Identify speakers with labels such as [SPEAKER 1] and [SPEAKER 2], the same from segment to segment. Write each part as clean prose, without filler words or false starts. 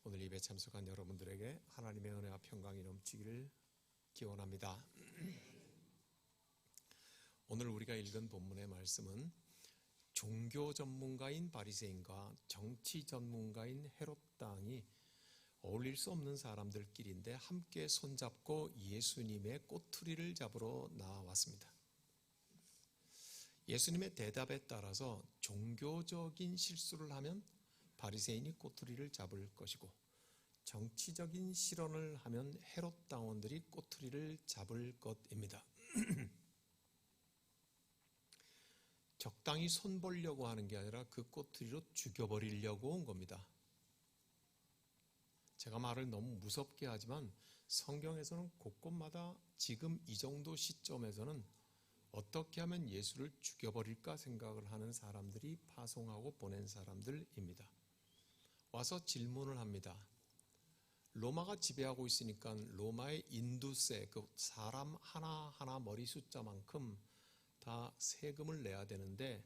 [SPEAKER 1] 오늘 예배 참석한 여러분들에게 하나님의 은혜와 평강이 넘치기를 기원합니다. 오늘 우리가 읽은 본문의 말씀은 종교 전문가인 바리새인과 정치 전문가인 헤롯 당이 어울릴 수 없는 사람들끼리인데 함께 손잡고 예수님의 꼬투리를 잡으러 나왔습니다. 예수님의 대답에 따라서 종교적인 실수를 하면 바리새인이 꼬투리를 잡을 것이고 정치적인 실언을 하면 헤롯 당원들이 꼬투리를 잡을 것입니다. 적당히 손보려고 하는 게 아니라 그 꼬투리로 죽여버리려고 온 겁니다. 제가 말을 너무 무섭게 하지만 성경에서는 곳곳마다 지금 이 정도 시점에서는 어떻게 하면 예수를 죽여버릴까 생각을 하는 사람들이 파송하고 보낸 사람들입니다. 와서 질문을 합니다. 로마가 지배하고 있으니까 로마의 인두세, 그 사람 하나하나 머리 숫자만큼 다 세금을 내야 되는데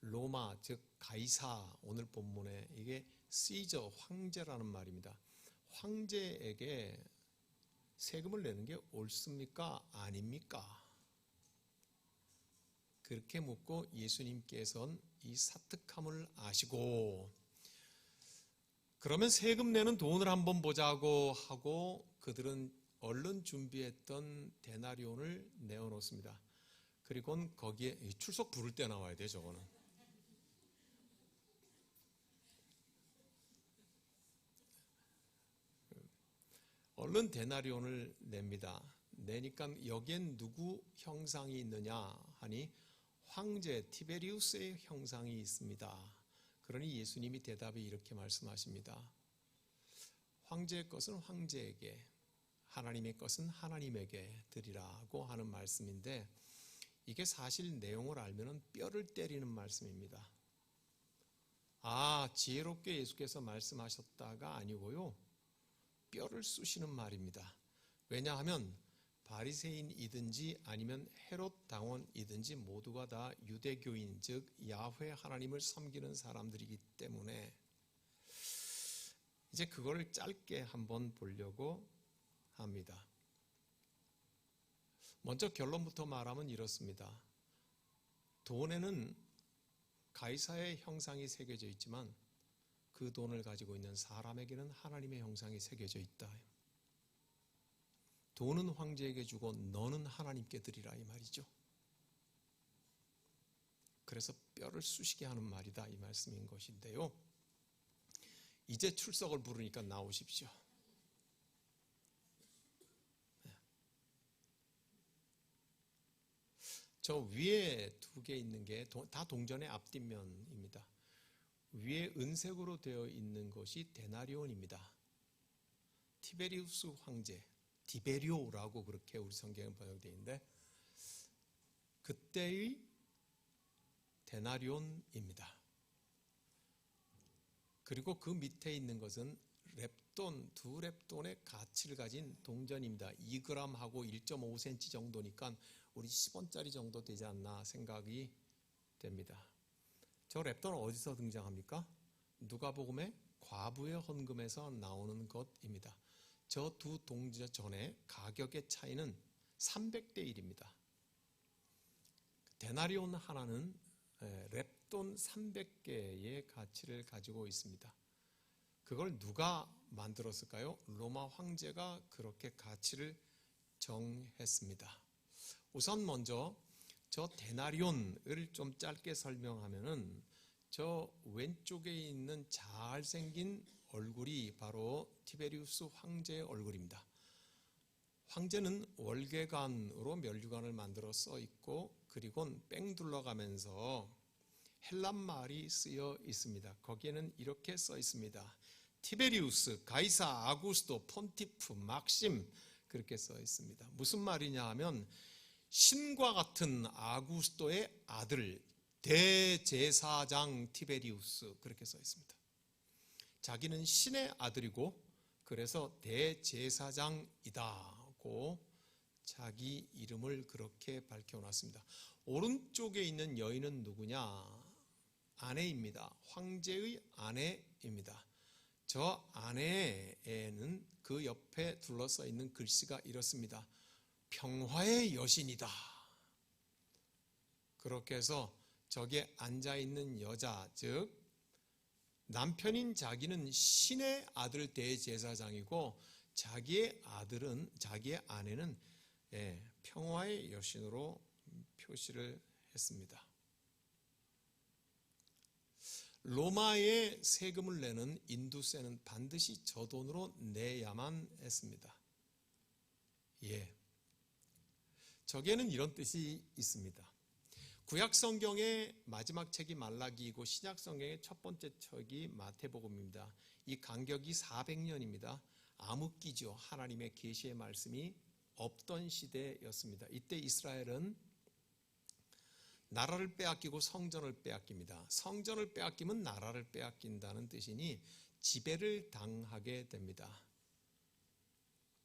[SPEAKER 1] 로마, 즉 가이사, 오늘 본문에 이게 시저, 황제라는 말입니다. 황제에게 세금을 내는 게 옳습니까? 아닙니까? 그렇게 묻고 예수님께서는 이 사특함을 아시고 그러면 세금 내는 돈을 한번 보자고 하고 그들은 얼른 준비했던 데나리온을 내어놓습니다. 그리고는 거기에 출석 부를 때 나와야 돼, 저거는. 얼른 데나리온을 냅니다. 내니까 여기엔 누구 형상이 있느냐 하니 황제 티베리우스의 형상이 있습니다. 그러니 예수님이 대답에 이렇게 말씀하십니다. 황제의 것은 황제에게, 하나님의 것은 하나님에게 드리라고 하는 말씀인데 이게 사실 내용을 알면 뼈를 때리는 말씀입니다. 지혜롭게 예수께서 말씀하셨다가 아니고요. 뼈를 쑤시는 말입니다. 왜냐하면 바리새인이든지 아니면 헤롯 당원이든지 모두가 다 유대교인, 즉 야훼 하나님을 섬기는 사람들이기 때문에 이제 그거를 짧게 한번 보려고 합니다. 먼저 결론부터 말하면 이렇습니다. 돈에는 가이사의 형상이 새겨져 있지만 그 돈을 가지고 있는 사람에게는 하나님의 형상이 새겨져 있다. 돈은 황제에게 주고 너는 하나님께 드리라 이 말이죠. 그래서 뼈를 쑤시게 하는 말이다 이 말씀인 것인데요. 이제 출석을 부르니까 나오십시오. 저 위에 두 개 있는 게 다 동전의 앞뒷면입니다. 위에 은색으로 되어 있는 것이 데나리온입니다. 티베리우스 황제, 디베리오라고 그렇게 우리 성경에 번역되어 있는데 그때의 데나리온입니다. 그리고 그 밑에 있는 것은 렙돈, 두 렙돈의 가치를 가진 동전입니다. 2g하고 1.5cm 정도니까 우리 10원짜리 정도 되지 않나 생각이 됩니다. 저 렙돈 어디서 등장합니까? 누가복음의 과부의 헌금에서 나오는 것입니다. 저 두 동전의 가격의 차이는 300대 1입니다. 데나리온 하나는 렙돈 300개의 가치를 가지고 있습니다. 그걸 누가 만들었을까요? 로마 황제가 그렇게 가치를 정했습니다. 우선 먼저 저 데나리온을 좀 짧게 설명하면은 저 왼쪽에 있는 잘생긴 얼굴이 바로 티베리우스 황제의 얼굴입니다. 황제는 월계관으로 면류관을 만들어 써 있고 그리고 뺑 둘러가면서 헬란 말이 쓰여 있습니다. 거기에는 이렇게 써 있습니다. 티베리우스, 가이사, 아구스토, 폰티프, 막심 그렇게 써 있습니다. 무슨 말이냐 하면 신과 같은 아구스토의 아들 대제사장 티베리우스 그렇게 써 있습니다. 자기는 신의 아들이고 그래서 대제사장이다고 자기 이름을 그렇게 밝혀놨습니다. 오른쪽에 있는 여인은 누구냐? 아내입니다. 황제의 아내입니다. 저 안에는 그 옆에 둘러싸여 있는 글씨가 이렇습니다. 평화의 여신이다. 그렇게 해서 저기에 앉아있는 여자, 즉 남편인 자기는 신의 아들 대제사장이고 자기의 아내는 평화의 여신으로 표시를 했습니다. 로마에 세금을 내는 인두세는 반드시 저 돈으로 내야만 했습니다. 저기에는 이런 뜻이 있습니다. 구약 성경의 마지막 책이 말라기이고 신약 성경의 첫 번째 책이 마태복음입니다. 이 간격이 400년입니다. 암흑기죠. 하나님의 계시의 말씀이 없던 시대였습니다. 이때 이스라엘은 나라를 빼앗기고 성전을 빼앗깁니다. 성전을 빼앗기면 나라를 빼앗긴다는 뜻이니 지배를 당하게 됩니다.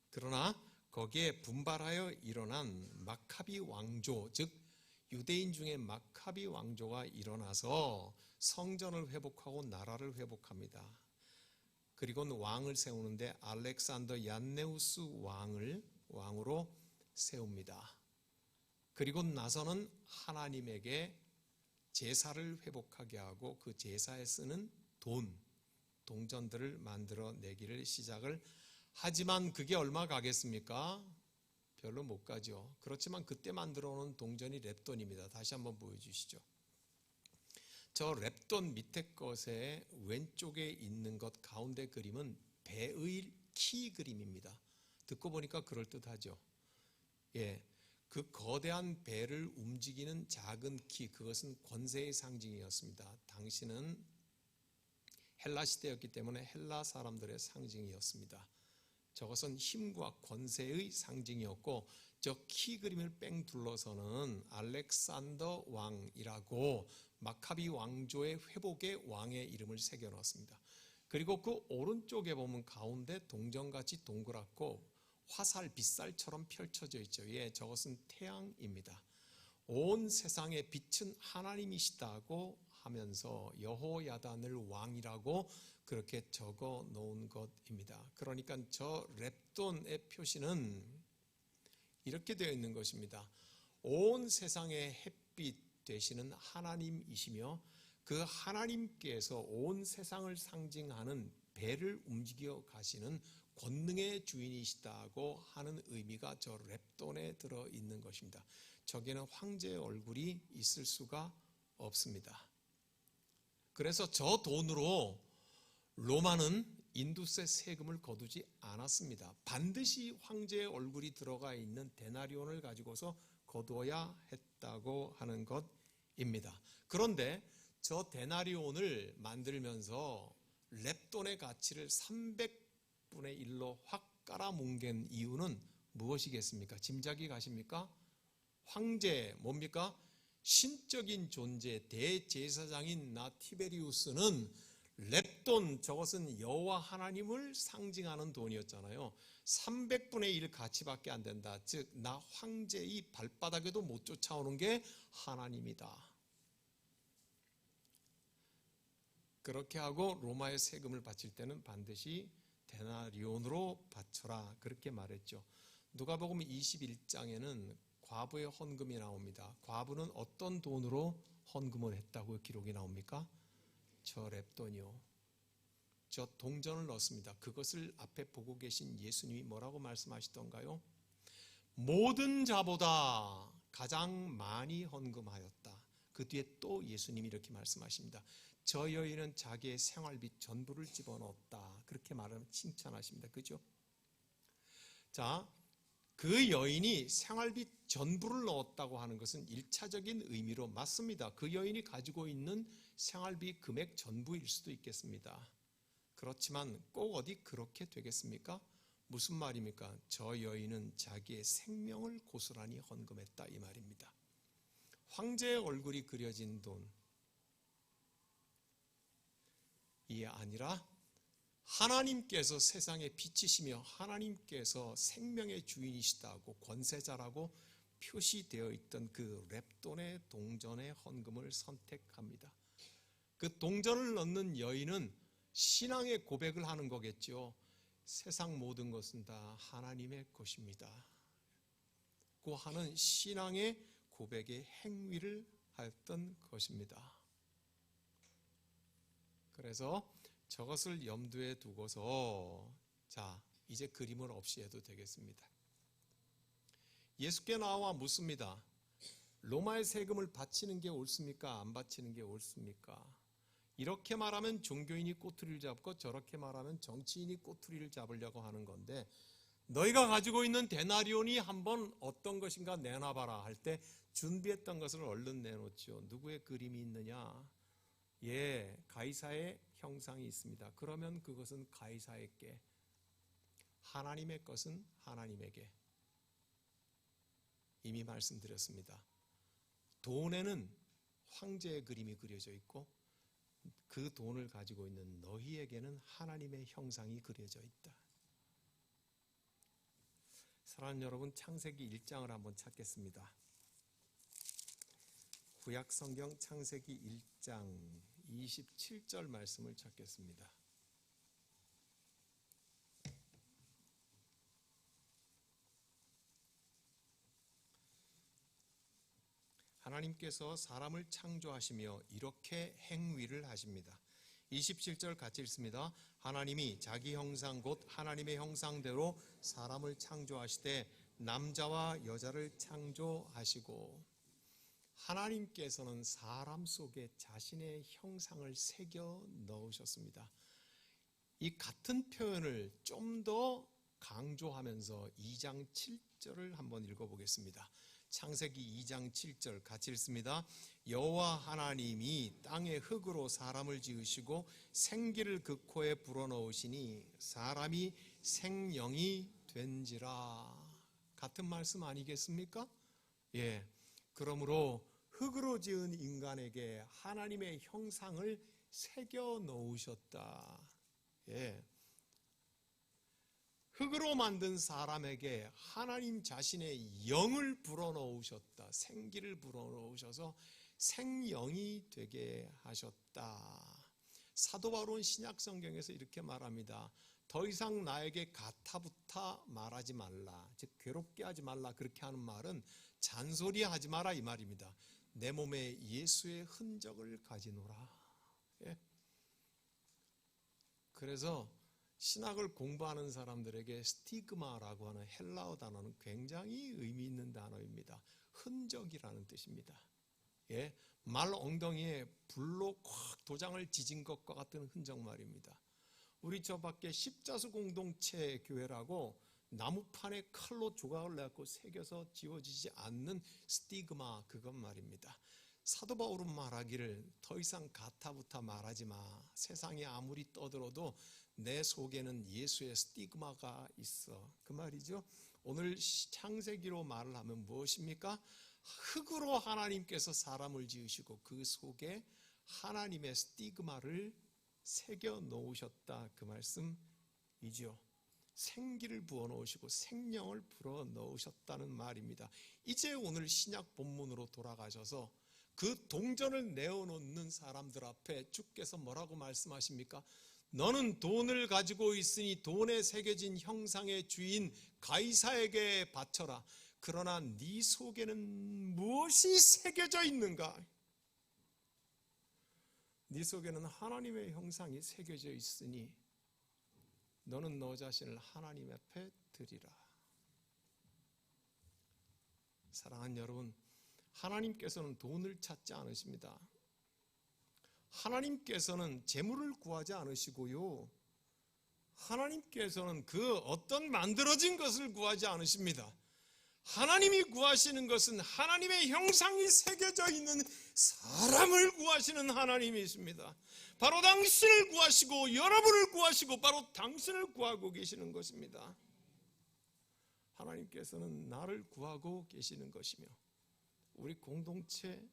[SPEAKER 1] 그러나 거기에 분발하여 일어난 마카비 왕조, 즉 유대인 중에 마카비 왕조가 일어나서 성전을 회복하고 나라를 회복합니다. 그리고는 왕을 세우는데 알렉산더 얀네우스 왕으로 세웁니다. 그리고 나서는 하나님에게 제사를 회복하게 하고 그 제사에 쓰는 동전들을 만들어 내기를 시작을 하지만 그게 얼마 가겠습니까? 별로 못 가죠. 그렇지만 그때 만들어 놓은 동전이 렙돈입니다. 다시 한번 보여주시죠. 저 렙돈 밑에 것의 왼쪽에 있는 것 가운데 그림은 배의 키 그림입니다. 듣고 보니까 그럴듯하죠. 그 거대한 배를 움직이는 작은 키, 그것은 권세의 상징이었습니다. 당시는 헬라 시대였기 때문에 헬라 사람들의 상징이었습니다. 저것은 힘과 권세의 상징이었고 저 키 그림을 뺑 둘러서는 알렉산더 왕이라고 마카비 왕조의 회복의 왕의 이름을 새겨 넣었습니다. 그리고 그 오른쪽에 보면 가운데 동전같이 동그랗고 화살, 빗살처럼 펼쳐져 있죠. 저것은 태양입니다. 온 세상의 빛은 하나님이시다고 하면서 여호야단을 왕이라고 그렇게 적어 놓은 것입니다. 그러니까 저 렙돈의 표시는 이렇게 되어 있는 것입니다. 온 세상의 햇빛 되시는 하나님이시며 그 하나님께서 온 세상을 상징하는 배를 움직여 가시는 권능의 주인이시다고 하는 의미가 저 렙돈에 들어있는 것입니다. 저기에는 황제의 얼굴이 있을 수가 없습니다. 그래서 저 돈으로 로마는 인두세 세금을 거두지 않았습니다. 반드시 황제의 얼굴이 들어가 있는 데나리온을 가지고서 거두어야 했다고 하는 것입니다. 그런데 저 데나리온을 만들면서 렙돈의 가치를 300분의 1로 확 깔아뭉갠 이유는 무엇이겠습니까? 짐작이 가십니까? 황제 뭡니까? 신적인 존재 대제사장인 나 티베리우스는 렙돈, 저것은 여호와 하나님을 상징하는 돈이었잖아요. 300분의 1 가치밖에 안 된다. 즉 나 황제의 발바닥에도 못 쫓아오는 게 하나님이다. 그렇게 하고 로마의 세금을 바칠 때는 반드시 데나리온으로 바쳐라, 그렇게 말했죠. 누가복음 21장에는 과부의 헌금이 나옵니다. 과부는 어떤 돈으로 헌금을 했다고 기록이 나옵니까? 저 렙돈이요. 저 동전을 넣었습니다. 그것을 앞에 보고 계신 예수님이 뭐라고 말씀하시던가요? 모든 자보다 가장 많이 헌금하였다. 그 뒤에 또 예수님이 이렇게 말씀하십니다. 저 여인은 자기의 생활비 전부를 집어넣었다. 그렇게 말하면 칭찬하십니다. 그죠? 자, 그 여인이 생활비 전부를 넣었다고 하는 것은 1차적인 의미로 맞습니다. 그 여인이 가지고 있는 생활비 금액 전부일 수도 있겠습니다. 그렇지만 꼭 어디 그렇게 되겠습니까? 무슨 말입니까? 저 여인은 자기의 생명을 고스란히 헌금했다, 이 말입니다. 황제의 얼굴이 그려진 돈이 아니라 하나님께서 세상의 빛이시며 하나님께서 생명의 주인이시다고 권세자라고 표시되어 있던 그 렙돈의 동전의 헌금을 선택합니다. 그 동전을 넣는 여인은 신앙의 고백을 하는 거겠죠. 세상 모든 것은 다 하나님의 것입니다 고 하는 신앙의 고백의 행위를 하였던 것입니다. 그래서 저것을 염두에 두고서 자, 이제 그림을 없이 해도 되겠습니다. 예수께 나와 묻습니다. 로마의 세금을 바치는 게 옳습니까? 안 바치는 게 옳습니까? 이렇게 말하면 종교인이 꼬투리를 잡고 저렇게 말하면 정치인이 꼬투리를 잡으려고 하는 건데, 너희가 가지고 있는 데나리온이 한번 어떤 것인가 내놔봐라 할 때 준비했던 것을 얼른 내놓죠. 누구의 그림이 있느냐? 예, 가이사의 형상이 있습니다. 그러면 그것은 가이사에게, 하나님의 것은 하나님에게. 이미 말씀드렸습니다. 돈에는 황제의 그림이 그려져 있고 그 돈을 가지고 있는 너희에게는 하나님의 형상이 그려져 있다. 사랑하는 여러분, 창세기 1장을 한번 찾겠습니다. 구약 성경 창세기 1장 27절 말씀을 찾겠습니다. 하나님께서 사람을 창조하시며 이렇게 행위를 하십니다. 27절 같이 읽습니다. 하나님이 자기 형상 곧 하나님의 형상대로 사람을 창조하시되 남자와 여자를 창조하시고, 하나님께서는 사람 속에 자신의 형상을 새겨 넣으셨습니다. 이 같은 표현을 좀 더 강조하면서 2장 7절을 한번 읽어보겠습니다. 창세기 2장 7절 같이 읽습니다. 여호와 하나님이 땅의 흙으로 사람을 지으시고 생기를 그 코에 불어넣으시니 사람이 생명이 된지라. 같은 말씀 아니겠습니까? 예. 그러므로 흙으로 지은 인간에게 하나님의 형상을 새겨 넣으셨다. 예. 흙으로 만든 사람에게 하나님 자신의 영을 불어넣으셨다. 생기를 불어넣으셔서 생영이 되게 하셨다. 사도 바울은 신약 성경에서 이렇게 말합니다. 더 이상 나에게 가타부타 말하지 말라. 즉 괴롭게 하지 말라. 그렇게 하는 말은 잔소리하지 마라 이 말입니다. 내 몸에 예수의 흔적을 가지노라. 예? 그래서 신학을 공부하는 사람들에게 스티그마라고 하는 헬라어 단어는 굉장히 의미 있는 단어입니다. 흔적이라는 뜻입니다. 예? 말 엉덩이에 불로 콱 도장을 지진 것과 같은 흔적 말입니다. 우리 저 밖에 십자수 공동체 교회라고 나무판에 칼로 조각을 내고 새겨서 지워지지 않는 스티그마, 그것 말입니다. 사도 바울은 말하기를 더 이상 가타부타 말하지 마. 세상이 아무리 떠들어도 내 속에는 예수의 스티그마가 있어. 그 말이죠. 오늘 창세기로 말을 하면 무엇입니까? 흙으로 하나님께서 사람을 지으시고 그 속에 하나님의 스티그마를 새겨 놓으셨다. 그 말씀이죠. 생기를 부어 놓으시고 생명을 불어 넣으셨다는 말입니다. 이제 오늘 신약 본문으로 돌아가셔서 그 동전을 내어놓는 사람들 앞에 주께서 뭐라고 말씀하십니까? 너는 돈을 가지고 있으니 돈에 새겨진 형상의 주인 가이사에게 바쳐라. 그러나 네 속에는 무엇이 새겨져 있는가? 네 속에는 하나님의 형상이 새겨져 있으니 너는 너 자신을 하나님 앞에 드리라. 사랑하는 여러분, 하나님께서는 돈을 찾지 않으십니다. 하나님께서는 재물을 구하지 않으시고요. 하나님께서는 그 어떤 만들어진 것을 구하지 않으십니다. 하나님이 구하시는 것은 하나님의 형상이 새겨져 있는 사람을 구하시는 하나님이십니다. 바로 당신을 구하시고 여러분을 구하시고 바로 당신을 구하고 계시는 것입니다. 하나님께서는 나를 구하고 계시는 것이며 우리 공동체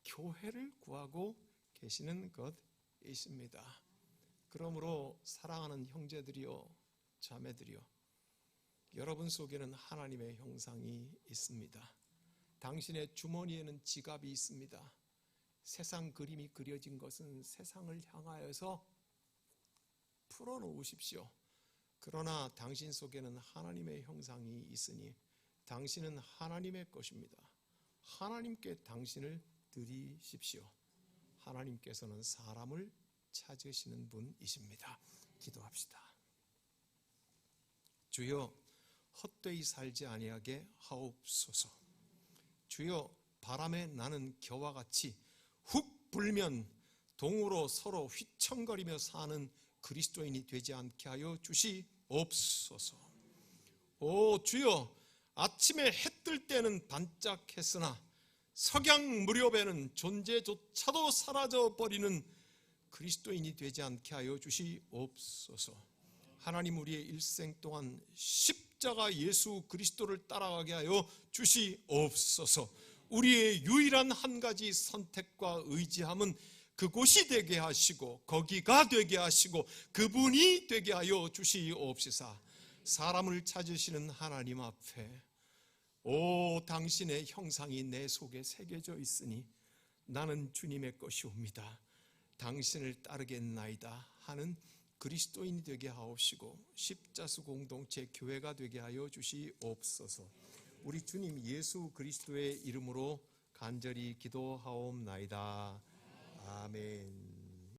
[SPEAKER 1] 교회를 구하고 계시는 것이십니다. 그러므로 사랑하는 형제들이요 자매들이요, 여러분 속에는 하나님의 형상이 있습니다. 당신의 주머니에는 지갑이 있습니다. 세상 그림이 그려진 것은 세상을 향하여서 풀어놓으십시오. 그러나 당신 속에는 하나님의 형상이 있으니 당신은 하나님의 것입니다. 하나님께 당신을 드리십시오. 하나님께서는 사람을 찾으시는 분이십니다. 기도합시다. 주여, 헛되이 살지 아니하게 하옵소서. 주여, 바람에 나는 겨와 같이 훅 불면 동으로 서로 휘청거리며 사는 그리스도인이 되지 않게 하여 주시옵소서. 오 주여, 아침에 해 뜰 때는 반짝했으나 석양 무렵에는 존재조차도 사라져버리는 그리스도인이 되지 않게 하여 주시옵소서. 하나님, 우리의 일생 동안 십자가 예수 그리스도를 따라가게 하여 주시옵소서. 우리의 유일한 한 가지 선택과 의지함은 그곳이 되게 하시고 거기가 되게 하시고 그분이 되게 하여 주시옵시사. 사람을 찾으시는 하나님 앞에 오 당신의 형상이 내 속에 새겨져 있으니 나는 주님의 것이옵니다. 당신을 따르겠나이다 하는 그리스도인이 되게 하옵시고 십자수 공동체 교회가 되게 하여 주시옵소서. 우리 주님 예수 그리스도의 이름으로 간절히 기도하옵나이다. 아멘.